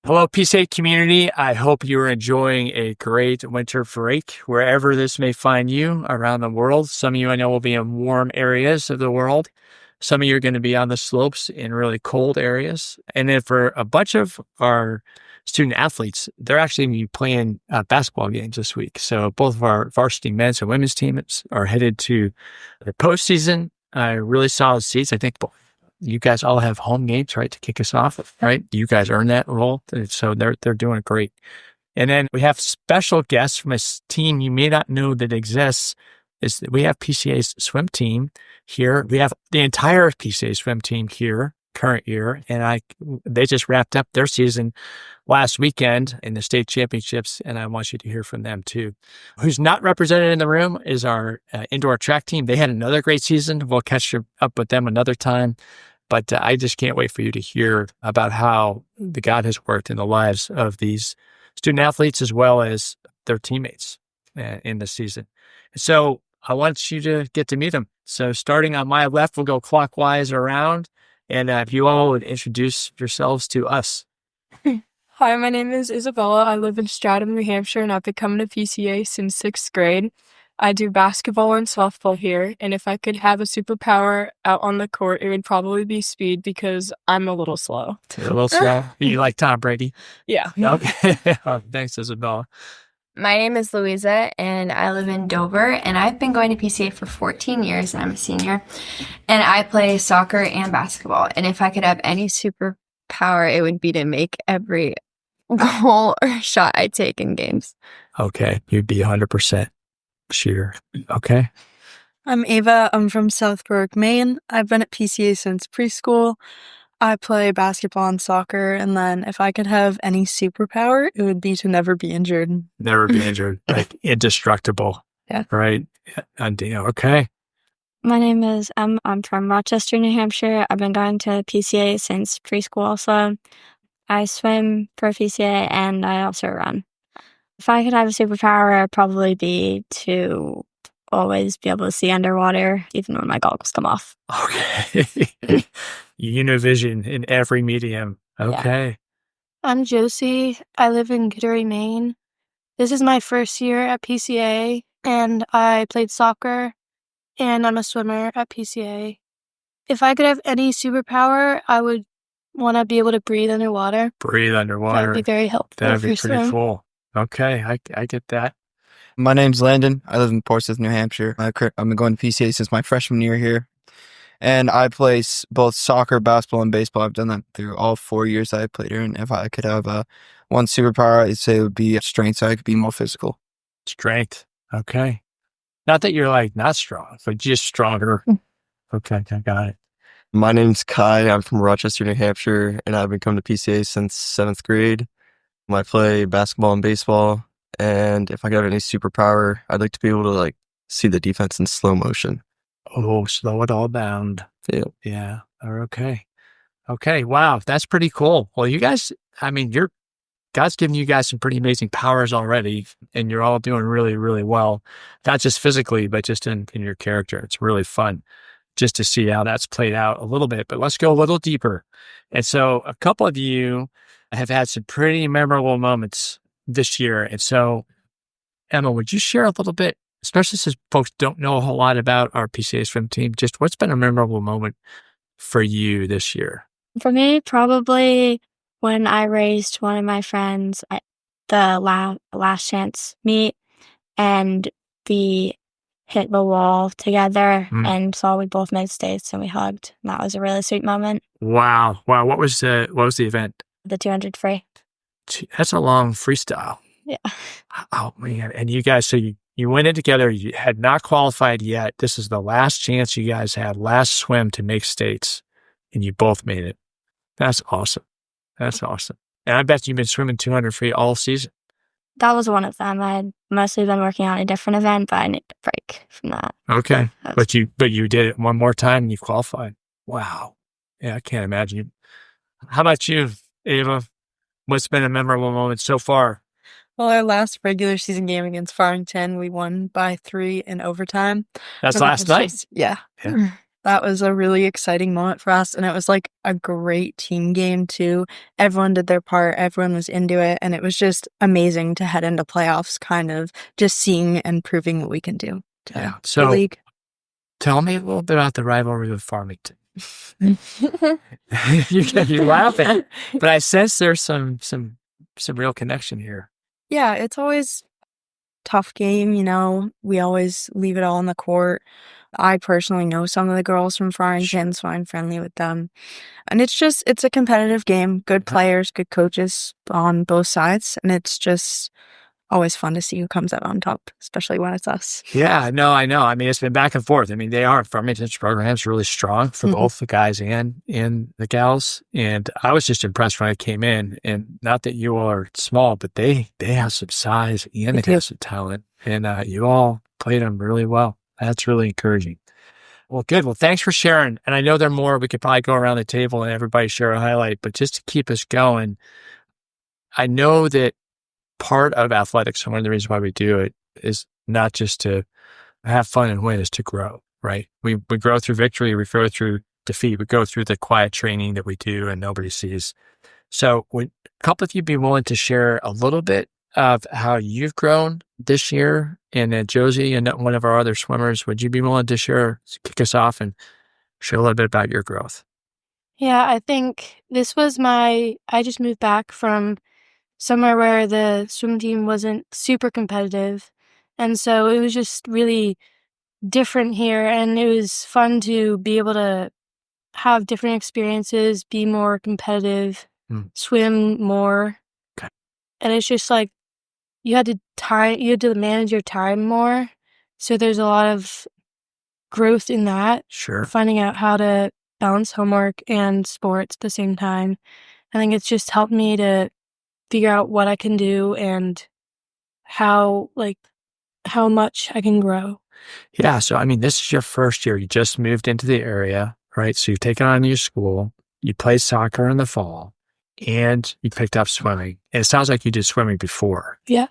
Hello, PCA community. I hope you are enjoying a great winter break wherever this may find you around the world. Some of you I know will be in warm areas of the world. Some of you are going to be on the slopes in really cold areas. And then for a bunch of our student athletes, they're actually going to be playing basketball games this week. So both of our varsity men's and women's teams are headed to the postseason. Really solid seats. I think you guys all have home games, right, to kick us off, right? You guys earned that role, so they're doing great. And then we have special guests from a team you may not know that exists. Is that we have PCA's swim team here. We have the entire PCA swim team here, current year, and they just wrapped up their season last weekend in the state championships, and I want you to hear from them too. Who's not represented in the room is our indoor track team. They had another great season. We'll catch up with them another time. But I just can't wait for you to hear about how the God has worked in the lives of these student athletes as well as their teammates in the season. So I want you to get to meet them. So starting on my left, we'll go clockwise around. And if you all would introduce yourselves to us. Hi, my name is Isabella. I live in Stratham, New Hampshire, and I've been coming to PCA since 6th grade. I do basketball and softball here, and if I could have a superpower out on the court, it would probably be speed because I'm a little slow. A little slow? You like Tom Brady? Yeah. Okay. Thanks, Isabella. My name is Louisa, and I live in Dover, and I've been going to PCA for 14 years, and I'm a senior, and I play soccer and basketball, and if I could have any superpower, it would be to make every goal or shot I take in games. Okay, you'd be 100% shooter. Okay. I'm Ava. I'm from Southbrook, Maine. I've been at PCA since preschool. I play basketball and soccer, and then if I could have any superpower, it would be to never be injured. Never be injured, like indestructible. Yeah. Right? Okay. My name is Em. I'm from Rochester, New Hampshire. I've been going to PCA since preschool also. I swim for PCA and I also run. If I could have a superpower, it'd probably be to always be able to see underwater, even when my goggles come off. Okay. Univision in every medium. Okay. Yeah. I'm Josie. I live in Kittery, Maine. This is my first year at PCA, and I played soccer, and I'm a swimmer at PCA. If I could have any superpower, I would want to be able to breathe underwater. Breathe underwater. That would be very helpful. That'd be pretty cool. Okay, I get that. My name's Landon. I live in Portsmouth, New Hampshire. I've been going to PCA since my freshman year here. And I play both soccer, basketball, and baseball. I've done that through all 4 years that I played here. And if I could have one superpower, I'd say it would be strength, so I could be more physical. Strength. Okay. Not that you're like not strong, but just stronger. Okay, I got it. My name's Kai. I'm from Rochester, New Hampshire, and I've been coming to PCA since 7th grade. I play basketball and baseball, and if I could have any superpower, I'd like to be able to see the defense in slow motion. Oh, slow it all down. Yeah. Okay. Wow, that's pretty cool. Well, you guys, God's given you guys some pretty amazing powers already, and you're all doing really, really well, not just physically, but just in your character. It's really fun just to see how that's played out a little bit, but let's go a little deeper. And so a couple of you have had some pretty memorable moments this year. And so, Emma, would you share a little bit, especially since folks don't know a whole lot about our PCA swim team, just what's been a memorable moment for you this year? For me, probably when I raced one of my friends at the last chance meet and we hit the wall together and saw we both made states and we hugged. And that was a really sweet moment. Wow. What was the event? The 200 free. That's a long freestyle. Yeah. Oh man. And you guys, so you went in together, you had not qualified yet. This is the last chance you guys had, last swim to make states, and you both made it. That's awesome. And I bet you've been swimming 200 free all season. That was one of them. I'd mostly been working on a different event, but I need a break from that. Okay. But you did it one more time and you qualified. Wow. Yeah, I can't imagine. How about you, Ava? What's been a memorable moment so far? Well, our last regular season game against Farmington, we won by 3 in overtime. That's last night. Yeah. That was a really exciting moment for us, and it was like a great team game too. Everyone did their part, everyone was into it, and it was just amazing to head into playoffs, kind of just seeing and proving what we can do to Yeah. the So league. tell me a little bit about the rivalry with Farmington. You're laughing, but I sense there's some real connection here. Yeah, it's always tough game, you know. We always leave it all on the court. I personally know some of the girls from Farmington, so I'm friendly with them. And it's a competitive game. Good players, good coaches on both sides, and it's just always fun to see who comes out on top, especially when it's us. Yeah, no, I know. I mean, it's been back and forth. I mean, Farmington's program's really strong for both the guys and the gals. And I was just impressed when I came in. And not that you all are small, but they have some size and they have some talent. And you all played them really well. That's really encouraging. Well, good. Well, thanks for sharing. And I know there are more. We could probably go around the table and everybody share a highlight. But just to keep us going, I know that part of athletics, and one of the reasons why we do it, is not just to have fun and win, is to grow, right? We grow through victory, we grow through defeat, we go through the quiet training that we do and nobody sees. So would a couple of you be willing to share a little bit of how you've grown this year? And then Josie and one of our other swimmers, would you be willing to kick us off and share a little bit about your growth? Yeah, I think I just moved back from somewhere where the swim team wasn't super competitive. And so it was just really different here. And it was fun to be able to have different experiences, be more competitive, swim more. Okay. And it's just like you had to manage your time more. So there's a lot of growth in that. Sure. Finding out how to balance homework and sports at the same time. I think it's just helped me to figure out what I can do and how much I can grow. Yeah. So, I mean, this is your first year. You just moved into the area, right? So you've taken on a new school, you played soccer in the fall, and you picked up swimming. And it sounds like you did swimming before. Yeah.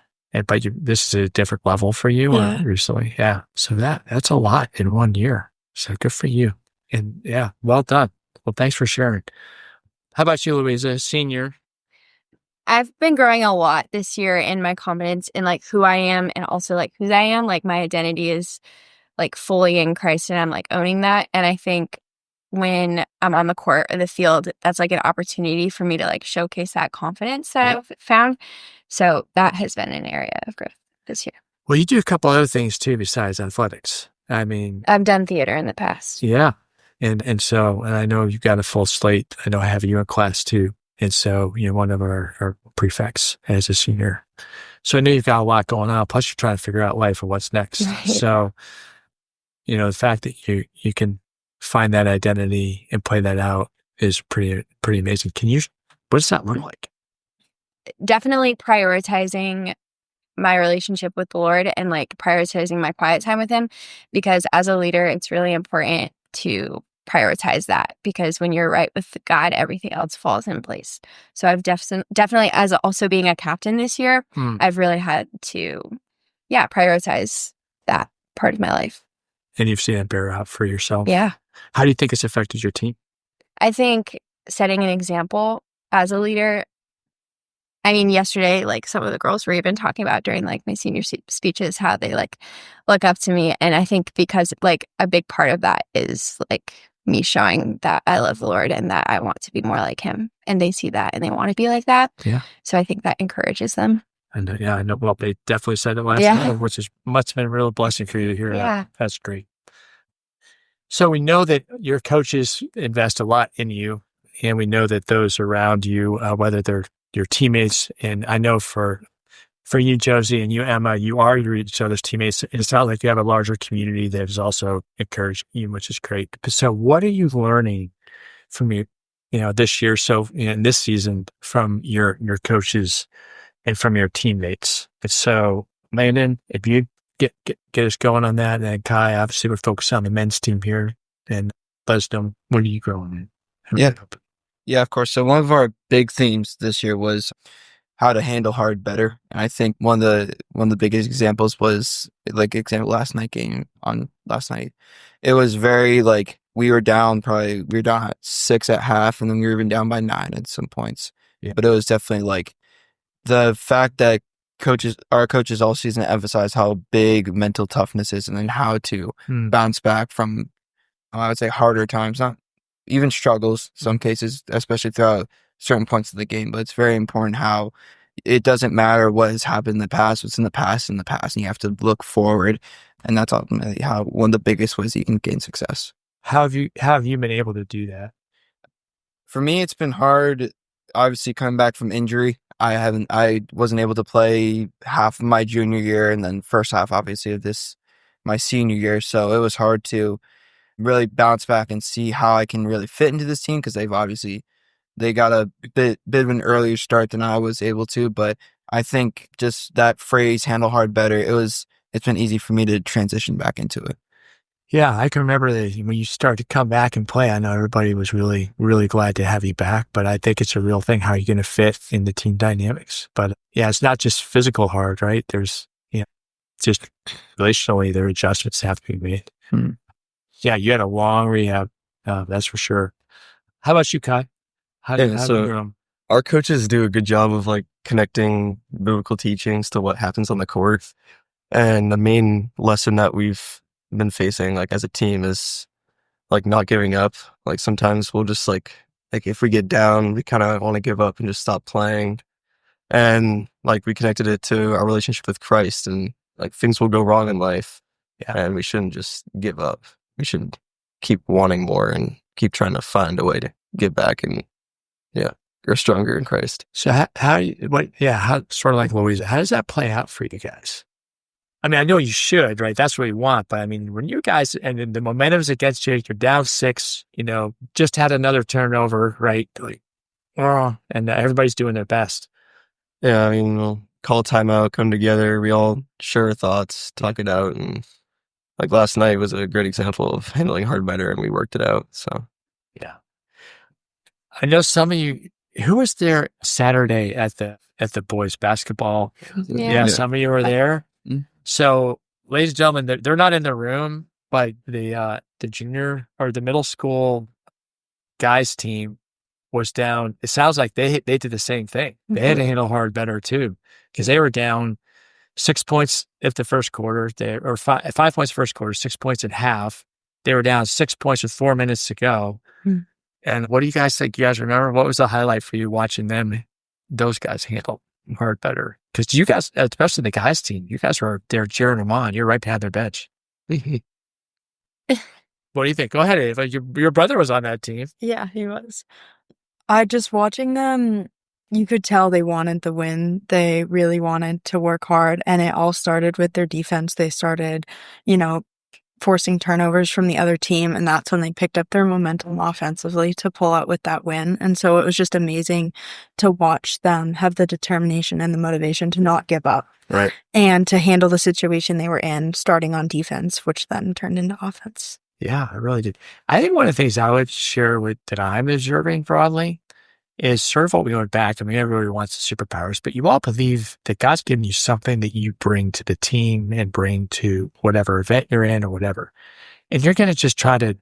But this is a different level for you recently. Yeah. So that's a lot in 1 year. So good for you. And yeah, well done. Well, thanks for sharing. How about you, Louisa, senior? I've been growing a lot this year in my confidence in like who I am and also like whose I am. Like my identity is like fully in Christ and I'm like owning that. And I think when I'm on the court or the field, that's like an opportunity for me to like showcase that confidence that I've found. So that has been an area of growth this year. Well, you do a couple other things too besides athletics. I mean, I've done theater in the past. Yeah. And so I know you've got a full slate. I know I have you in class too. And so, one of our prefects as a senior. So I know you've got a lot going on. Plus you're trying to figure out life and what's next. Right. So, the fact that you can find that identity and play that out is pretty amazing. What does that look like? Definitely prioritizing my relationship with the Lord and like prioritizing my quiet time with him, because as a leader, it's really important to prioritize that, because when you're right with God, everything else falls in place. So I've definitely, as also being a captain this year, I've really had to, prioritize that part of my life. And you've seen it bear out for yourself. Yeah. How do you think it's affected your team? I think setting an example as a leader. I mean, yesterday, like some of the girls were even talking about during like my senior speeches, how they like look up to me. And I think because like a big part of that is like me showing that I love the Lord and that I want to be more like him. And they see that and they want to be like that. Yeah. So I think that encourages them. And I know. Well, they definitely said it last night, which must have been a real blessing for you to hear that. That's great. So we know that your coaches invest a lot in you, and we know that those around you, whether they're your teammates, and I know for you, Josie, and you, Emma, you are each other's teammates. It's not like you have a larger community that is also encouraging you, which is great. So what are you learning from this year, in this season, from your coaches and from your teammates? And so, Landon, if you get us going on that, and then Kai, obviously we're focused on the men's team here, and let us know, what are you growing in? Yeah, of course. So one of our big themes this year was how to handle hard better. And I think one of the biggest examples was last night. It was very like we were down at 6 at half, and then we were even down by 9 at some points. Yeah. But it was definitely like the fact that our coaches all season emphasize how big mental toughness is, and then how to bounce back from, I would say, harder times, not even struggles, some cases, especially throughout certain points of the game. But it's very important how it doesn't matter what has happened in the past. What's in the past, and you have to look forward. And that's ultimately how one of the biggest ways you can gain success. How have you been able to do that? For me, it's been hard. Obviously, coming back from injury, I wasn't able to play half of my junior year, and then first half, obviously, of my senior year. So it was hard to really bounce back and see how I can really fit into this team, because they got a bit of an earlier start than I was able to. But I think just that phrase, handle hard better, it's been easy for me to transition back into it. Yeah, I can remember that when you start to come back and play, I know everybody was really, really glad to have you back, but I think it's a real thing. How are you going to fit in the team dynamics? But yeah, it's not just physical hard, right? There's, just relationally, there are adjustments that have to be made. Yeah, you had a long rehab. That's for sure. How about you, Kai? Our coaches do a good job of like connecting biblical teachings to what happens on the court. And the main lesson that we've been facing like as a team is like not giving up. Like sometimes we'll just like if we get down, we kind of want to give up and just stop playing. And like we connected it to our relationship with Christ, and like things will go wrong in life. Yeah. And we shouldn't just give up. We should keep wanting more and keep trying to find a way to get back and grow stronger in Christ. So how sort of like Louisa, how does that play out for you guys? I mean, I know you should, right? That's what you want. But I mean, when you guys, and the momentum's against you, you're down 6, just had another turnover, right? Like, and everybody's doing their best. Yeah, I mean, we'll call a timeout, come together, we all share our thoughts, talk it out. And like last night was a great example of handling hard better, and we worked it out. So, yeah. I know some of you, who was there Saturday at the boys basketball? Yeah. Some of you were there. So, ladies and gentlemen, they're not in the room, but the junior or the middle school guys team was down. It sounds like they did the same thing. They had to handle hard better too, because they were down 6 points at the first quarter. Or 5 points first quarter, 6 points at half. They were down 6 points with 4 minutes to go. And what do you guys think? You guys remember, what was the highlight for you watching those guys handle hard better? Because you guys, especially the guys team, you guys were there cheering them on. You're right behind their bench. What do you think? Go ahead, Ava. Your brother was on that team. Yeah, he was. Just watching them, you could tell they wanted the win. They really wanted to work hard, and it all started with their defense. They started, forcing turnovers from the other team, and that's when they picked up their momentum offensively to pull out with that win. And so it was just amazing to watch them have the determination and the motivation to not give up, right, and to handle the situation they were in, starting on defense, which then turned into offense. Yeah, I really did. I think one of the things I would share that I'm observing broadly is sort of what we went back. I mean, everybody wants the superpowers, but you all believe that God's given you something that you bring to the team and bring to whatever event you're in or whatever. And you're going to just try to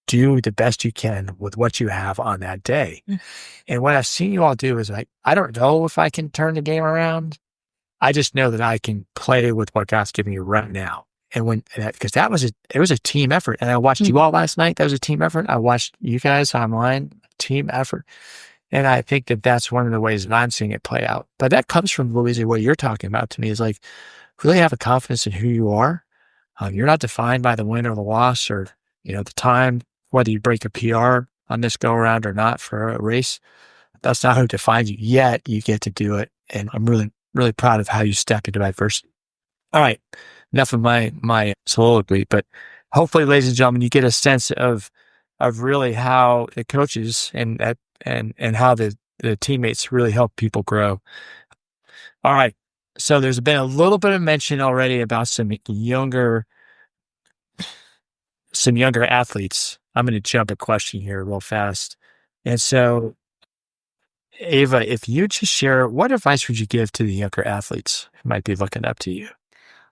do the best you can with what you have on that day. And what I've seen you all do is like, I don't know if I can turn the game around. I just know that I can play with what God's giving you right now. And because it was a team effort. And I watched you all last night. That was a team effort. I watched you guys online, team effort. And I think that that's one of the ways that I'm seeing it play out. But that comes from, Louisa, what you're talking about to me is like, really have a confidence in who you are. You're not defined by the win or the loss or, the time, whether you break a PR on this go around or not for a race. That's not who defines you, yet you get to do it. And I'm really, really proud of how you step into adversity. All right. Enough of my soliloquy, but hopefully, ladies and gentlemen, you get a sense of really how the coaches and how the teammates really help people grow. All right. So there's been a little bit of mention already about some younger athletes. I'm going to jump a question here real fast. And so, Ava, if you just share, what advice would you give to the younger athletes who might be looking up to you?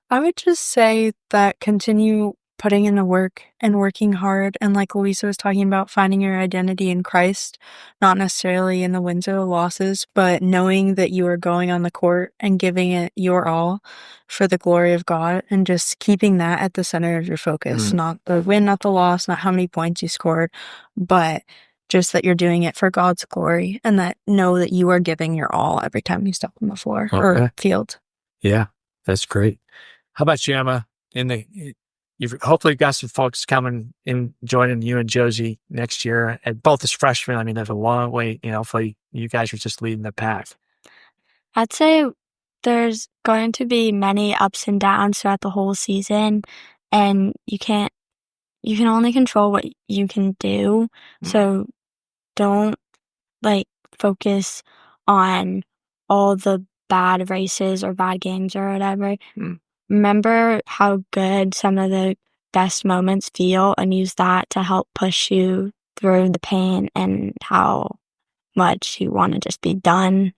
I would just say that continue putting in the work and working hard. And like Louisa was talking about, finding your identity in Christ, not necessarily in the wins or the losses, but knowing that you are going on the court and giving it your all for the glory of God, and just keeping that at the center of your focus, not the win, not the loss, not how many points you scored, but just that you're doing it for God's glory, and that know that you are giving your all every time you step on the floor or field. Yeah, that's great. How about you, Emma? You've hopefully got some folks coming in, joining you and Josie next year, and both as freshmen. I mean, there's a long way. Hopefully you guys are just leading the pack. I'd say there's going to be many ups and downs throughout the whole season, and you can only control what you can do. So don't focus on all the bad races or bad games or whatever. Remember how good some of the best moments feel, and use that to help push you through the pain and how much you want to just be done.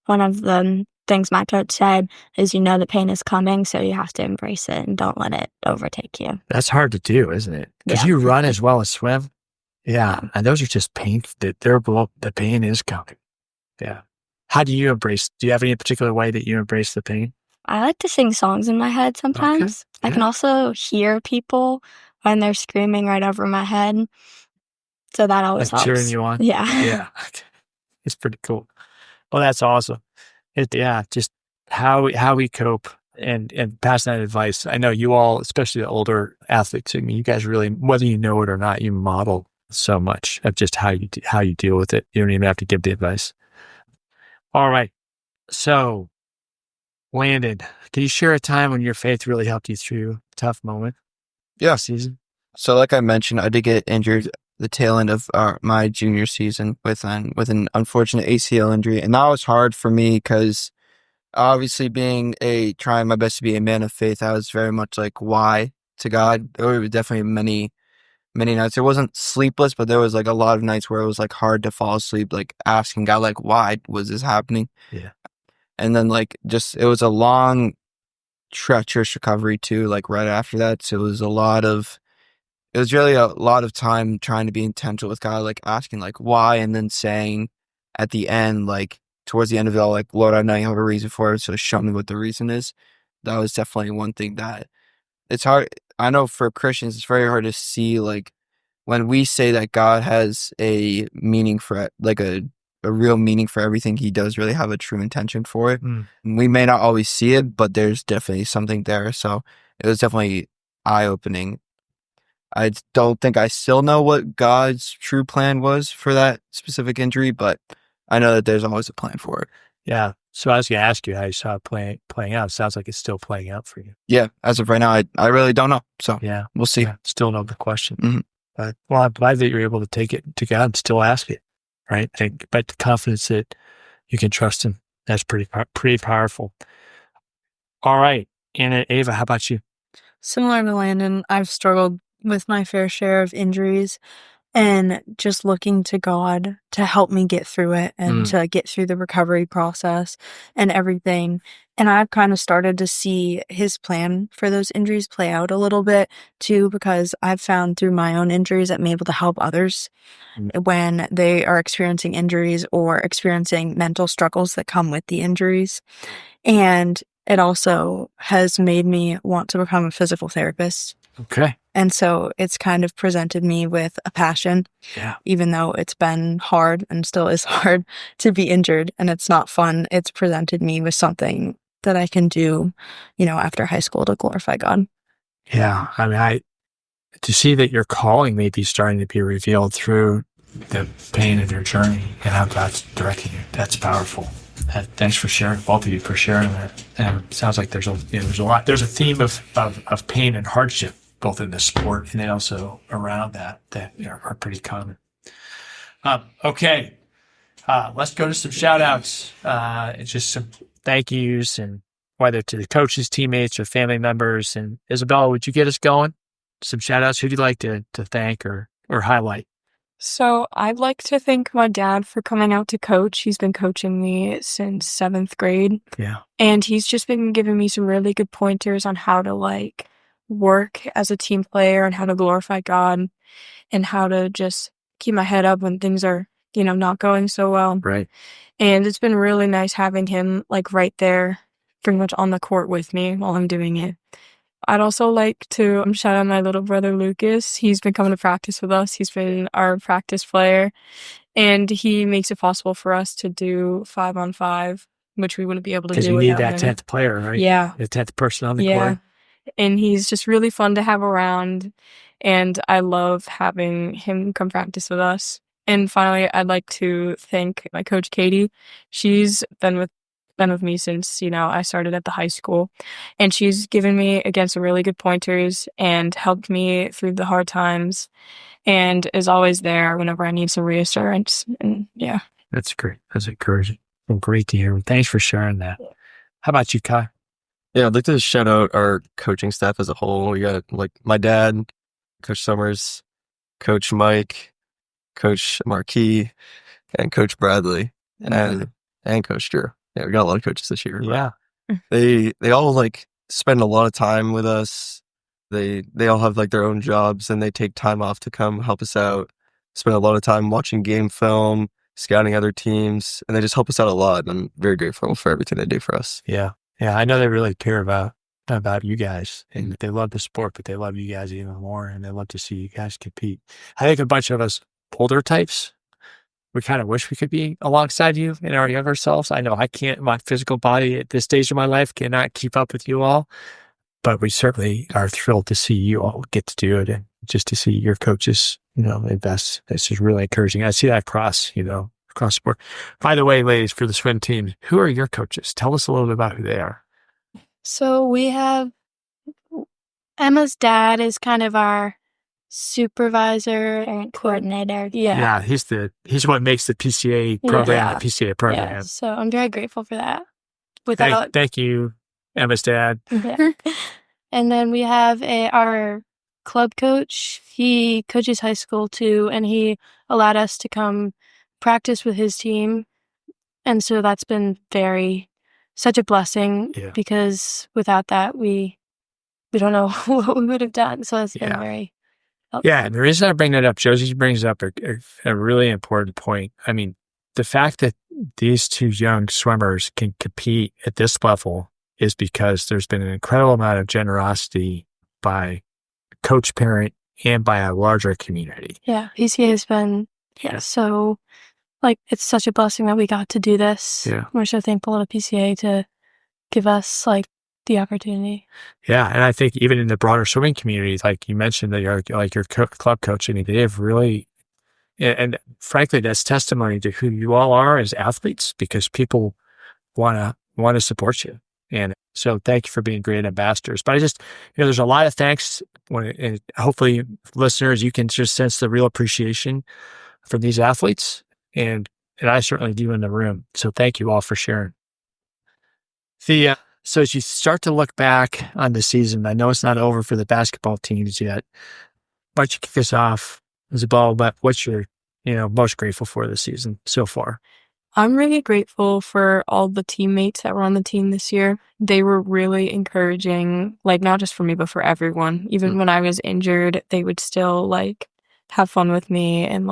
One of the things my coach said is, the pain is coming, so you have to embrace it and don't let it overtake you. That's hard to do, isn't it? Because you run as well as swim. Yeah. And those are just pain. The pain is coming. Yeah. How do you have any particular way that you embrace the pain? I like to sing songs in my head sometimes. I can also hear people when they're screaming right over my head. So that always helps. Cheering you on? Yeah. Yeah. It's pretty cool. Well, that's awesome. Just how we cope and pass that advice. I know you all, especially the older athletes, I mean, you guys really, whether you know it or not, you model so much of just how you deal with it. You don't even have to give the advice. All right. So, Landon, can you share a time when your faith really helped you through a tough moment? Yeah. Season? So like I mentioned, I did get injured the tail end of my junior season with an unfortunate ACL injury. And that was hard for me because obviously trying my best to be a man of faith, I was very much like, why to God? There were definitely many nights. It wasn't sleepless, but there was a lot of nights where it was hard to fall asleep, asking God, why was this happening? Yeah. And then it was a long, treacherous recovery too, right after that. So it was really a lot of time trying to be intentional with God, asking why, and then saying at the end, towards the end of it all, Lord, I know you have a reason for it, so show me what the reason is. That was definitely one thing that it's hard. I know for Christians, it's very hard to see, when we say that God has a meaning for a real meaning for everything, he does really have a true intention for it. We may not always see it, but there's definitely something there. So it was definitely eye-opening. I don't think I still know what God's true plan was for that specific injury, but I know that there's always a plan for it. Yeah. So I was going to ask you how you saw it playing out. It sounds like it's still playing out for you. Yeah. As of right now, I really don't know. So yeah, we'll see. Yeah, still know the question. But I'm glad that you're able to take it to God and still ask it, right? But the confidence that you can trust him, that's pretty powerful. All right. And Ava, how about you? Similar to Landon, I've struggled with my fair share of injuries, and just looking to God to help me get through it and to get through the recovery process and everything. And I've kind of started to see his plan for those injuries play out a little bit too, because I've found through my own injuries that I'm able to help others when they are experiencing injuries or experiencing mental struggles that come with the injuries. And it also has made me want to become a physical therapist. Okay. And so it's kind of presented me with a passion, even though it's been hard and still is hard to be injured and it's not fun. It's presented me with something that I can do, after high school to glorify God. Yeah. I mean, to see that your calling may be starting to be revealed through the pain of your journey and how God's directing you. That's powerful. Thanks for sharing, both of you, for sharing that. And it sounds like there's a lot. There's a theme of pain and hardship, both in the sport and then also around that are pretty common. Okay. Let's go to some shout outs. It's just some thank yous, and whether to the coaches, teammates, or family members. And Isabella, would you get us going? Some shout outs. Who'd you like to thank or highlight? So I'd like to thank my dad for coming out to coach. He's been coaching me since 7th grade. Yeah. And he's just been giving me some really good pointers on how to work as a team player and how to glorify God and how to just keep my head up when things are, not going so well. Right. And it's been really nice having him like right there, pretty much on the court with me while I'm doing it. I'd also like to shout out my little brother Lucas. He's been coming to practice with us. He's been our practice player, and he makes it possible for us to do 5-on-5, which we wouldn't be able to do Because you need without that him. 10th player, right? Yeah. The 10th person on the Yeah. court. And he's just really fun to have around, and I love having him come practice with us. And finally, I'd like to thank my coach, Katie. She's been with me since, I started at the high school. And she's given me, again, some really good pointers and helped me through the hard times and is always there whenever I need some reassurance. And yeah. That's great. That's encouraging. Well, great to hear. Thanks for sharing that. How about you, Kai? Yeah, I'd like to shout out our coaching staff as a whole. We got like my dad, Coach Summers, Coach Mike, Coach Marquis, and Coach Bradley, and Coach Drew. Yeah, we got a lot of coaches this year. Yeah. They all like spend a lot of time with us. They all have like their own jobs, and they take time off to come help us out. Spend a lot of time watching game film, scouting other teams, and they just help us out a lot. And I'm very grateful for everything they do for us. Yeah. Yeah. I know they really care about you guys, and they love the sport, but they love you guys even more, and they love to see you guys compete. I think a bunch of us older types, we kind of wish we could be alongside you in our younger selves. I know I can't, my physical body at this stage of my life cannot keep up with you all, but we certainly are thrilled to see you all get to do it, and just to see your coaches, invest. This is really encouraging. I see that across the board. By the way, ladies, for the swim team, who are your coaches? Tell us a little bit about who they are. So we have Emma's dad is kind of our supervisor and coordinator. Yeah. Yeah, he's what makes the PCA program the PCA program. Yeah. So I'm very grateful for that. Thank you, Emma's dad. Yeah. And then we have our club coach. He coaches high school too, and he allowed us to come practice with his team. And so that's been such a blessing, because without that, we don't know what we would have done. So it's been very helpful. Yeah, and the reason I bring that up, Josie brings up a really important point. I mean, the fact that these two young swimmers can compete at this level is because there's been an incredible amount of generosity by coach, parent, and by a larger community. Yeah, PCA has been so, it's such a blessing that we got to do this. Yeah. We're so thankful to PCA to give us, the opportunity. Yeah, and I think even in the broader swimming community, like you mentioned that you're your club coach, I mean, they have really, and frankly, that's testimony to who you all are as athletes, because people want to support you. And so thank you for being great ambassadors. But I just, there's a lot of thanks and hopefully listeners, you can just sense the real appreciation from these athletes. And I certainly do in the room. So thank you all for sharing. So as you start to look back on the season, I know it's not over for the basketball teams yet. Why don't you kick us off, Isabel, about what you're, most grateful for this season so far? I'm really grateful for all the teammates that were on the team this year. They were really encouraging, not just for me, but for everyone. Even when I was injured, they would still have fun with me and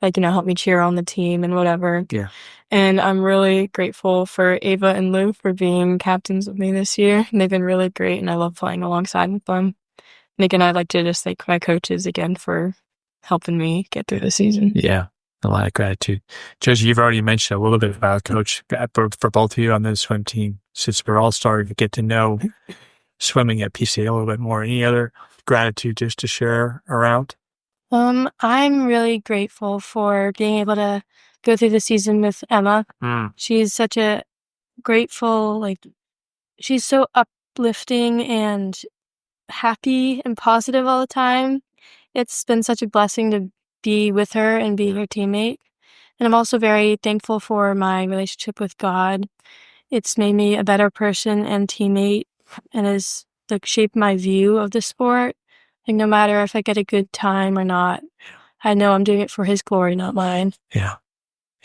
help me cheer on the team and whatever. Yeah. And I'm really grateful for Ava and Lou for being captains with me this year. And they've been really great, and I love playing alongside with them. And again, I'd like to just thank my coaches again for helping me get through the season. Yeah, a lot of gratitude. Josie, you've already mentioned a little bit about coach for both of you on the swim team, since we're all starting to get to know swimming at PCA a little bit more. Any other gratitude just to share around? I'm really grateful for being able to go through the season with Emma. She's such a grateful, she's so uplifting and happy and positive all the time. It's been such a blessing to be with her and be her teammate. And I'm also very thankful for my relationship with God. It's made me a better person and teammate, and has shaped my view of the sport. No matter if I get a good time or not, I know I'm doing it for his glory, not mine. Yeah.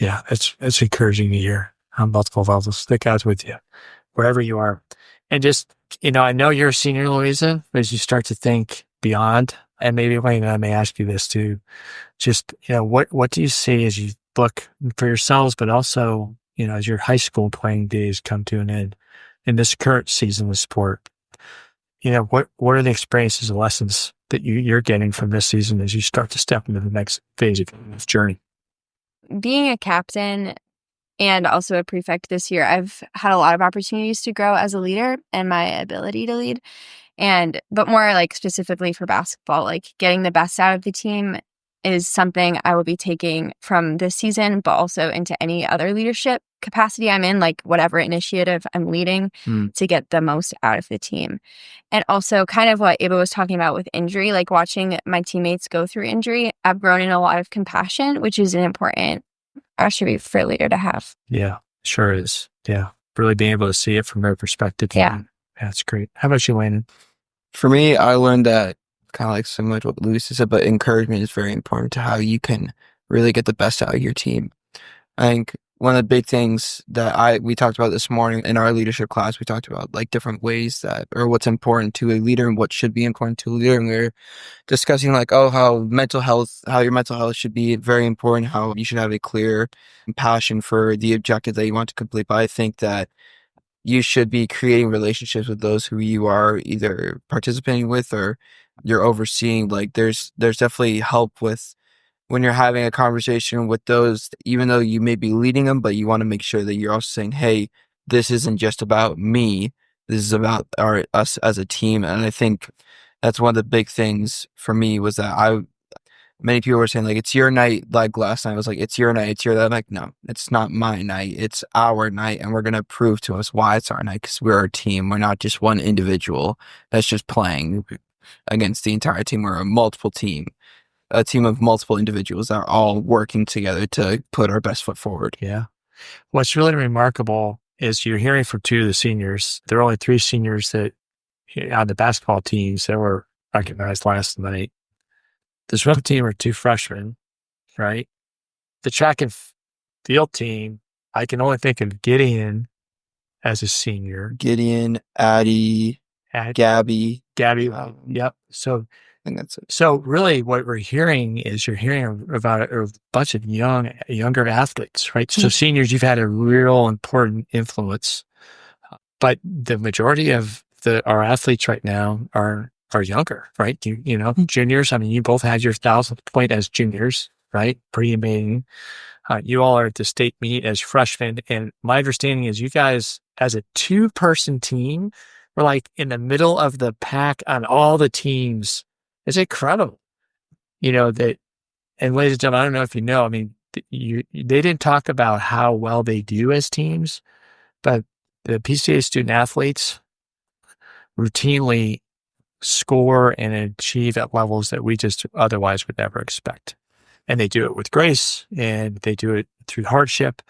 Yeah. It's encouraging to hear on multiple levels that God's with you, wherever you are. And just, I know you're a senior, Louisa, but as you start to think beyond, and maybe Wayne, I may ask you this too, just, what do you see as you look for yourselves, but also, as your high school playing days come to an end in this current season of sport? What are the experiences and lessons that you're getting from this season as you start to step into the next phase of your journey? Being a captain and also a prefect this year, I've had a lot of opportunities to grow as a leader and my ability to lead. But more like specifically for basketball, like getting the best out of the team is something I will be taking from this season, but also into any other leadership capacity I'm in, like whatever initiative I'm leading to get the most out of the team. And also kind of what Ava was talking about with injury, like watching my teammates go through injury, I've grown in a lot of compassion, which is an important attribute for a leader to have. Yeah, sure is. Yeah. Really being able to see it from their perspective. Yeah. That's great. How about you, Landon? For me, I learned that kind of like similar to what Luisa said, but encouragement is very important to how you can really get the best out of your team. I think one of the big things that we talked about this morning in our leadership class, we talked about like different ways or what's important to a leader and what should be important to a leader. And we were discussing like, how your mental health should be very important, how you should have a clear passion for the objective that you want to complete. But I think that you should be creating relationships with those who you are either participating with or you're overseeing. Like there's definitely help with when you're having a conversation with those, even though you may be leading them, but you want to make sure that you're also saying, hey, this isn't just about me. This is about us as a team. And I think that's one of the big things for me was that many people were saying like, it's your night. Like last night I was like, it's your night. It's your night. I'm like, no, it's not my night. It's our night. And we're going to prove to us why it's our night because we're a team. We're not just one individual that's just playing against the entire team. We're a team of multiple individuals that are all working together to put our best foot forward. Yeah. What's really remarkable is you're hearing from two of the seniors. There are only 3 seniors that on the basketball teams that were recognized last night. The swim team are 2 freshmen, right? The track and field team, I can only think of Gideon as a senior. Gideon, Addie, Gabby. Yep. So I think that's it. So really what we're hearing is you're hearing about a bunch of younger athletes, right? So seniors, you've had a real important influence, but the majority of our athletes right now are younger, right? Juniors, I mean, you both had your 1,000th point as juniors, right? Pretty amazing. You all are at the state meet as freshmen. And my understanding is you guys, as a 2-person team, were like in the middle of the pack on all the teams. It's incredible, that, and ladies and gentlemen, I don't know if you know, I mean, they didn't talk about how well they do as teams, but the PCA student athletes routinely score and achieve at levels that we just otherwise would never expect. And they do it with grace and they do it through hardship.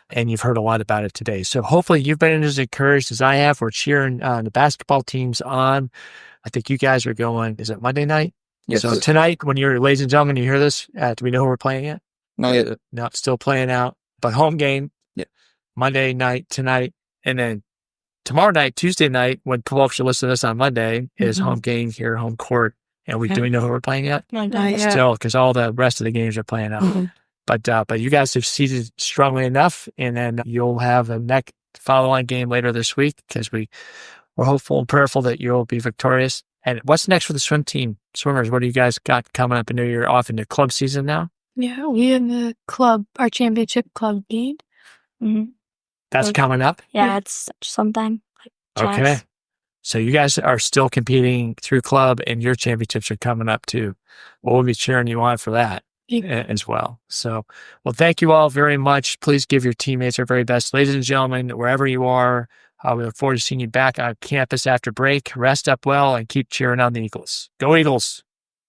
And you've heard a lot about it today. So hopefully you've been as encouraged as I have. We're cheering the basketball teams on. I think you guys are going, is it Monday night? Yes. So tonight, when ladies and gentlemen, you hear this, do we know who we're playing yet? Not yet. No, still playing out, but home game. Yeah. Monday night, tonight. And then tomorrow night, Tuesday night, when folks should listen to this on Monday, is home game here, home court. And do we know who we're playing yet? Not yet. Still, because all the rest of the games are playing out. But you guys have seeded strongly enough, and then you'll have a next follow-on game later this week because we're hopeful and prayerful that you'll be victorious. And what's next for the swim team? Swimmers, what do you guys got coming up? I know you're off into club season now. Yeah, we have our championship club meet. That's coming up? Yeah, it's sometime. Okay. So you guys are still competing through club and your championships are coming up too. We'll be cheering you on for that as well. So, well, thank you all very much. Please give your teammates our very best. Ladies and gentlemen, wherever you are, we look forward to seeing you back on campus after break. Rest up well and keep cheering on the Eagles. Go Eagles!